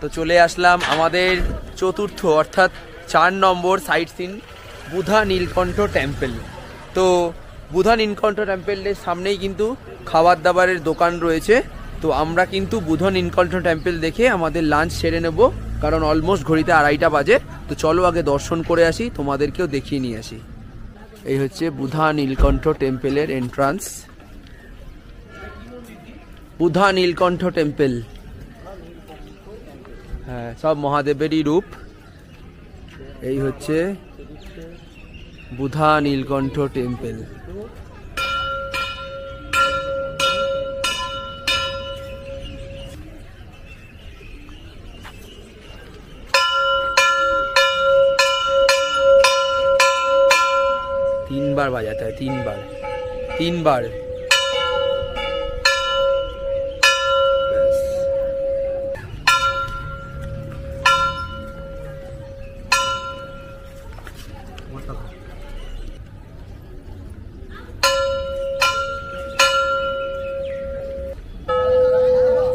তো চলে আসলাম আমাদের চতুর্থ অর্থাৎ 4 নম্বর সাইট সিন বুধা নীলকণ্ঠ টেম্পল। তো বুধা নীলকণ্ঠ টেম্পলের সামনেই কিন্তু খাবার দাবারের দোকান রয়েছে। তো আমরা কিন্তু বুধা নীলকণ্ঠ টেম্পল দেখে আমাদের লাঞ্চ সেরে নেব, কারণ অলমোস্ট ঘড়িতে 2:30 বাজে। তো চলো আগে দর্শন করে আসি, তোমাদেরকেও দেখিয়ে নিয়ে আসি। এই হচ্ছে বুধা নীলকণ্ঠ টেম্পলের এন্ট্রান্স। বুধা নীলকণ্ঠ টেম্পল, হ্যাঁ সব মহাদেবেরই রূপ। এই হচ্ছে বুধা নীলকণ্ঠ টেম্পল। तीन बार बजाता है, 3 बार।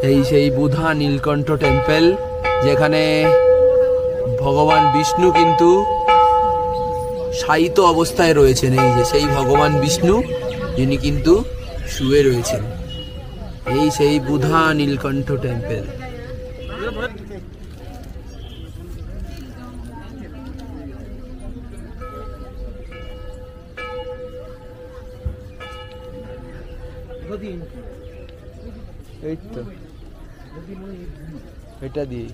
এই সেই বুধা নীলকণ্ঠ টেম্পল, যেখানে ভগবান বিষ্ণু কিন্তু শায়িত অবস্থায় রয়েছেন। এই যে সেই ভগবান বিষ্ণু, যিনি কিন্তু শুয়ে রয়েছেন। এই সেই বুধা নীলকণ্ঠ টেম্পল। এই তো এটা দিয়ে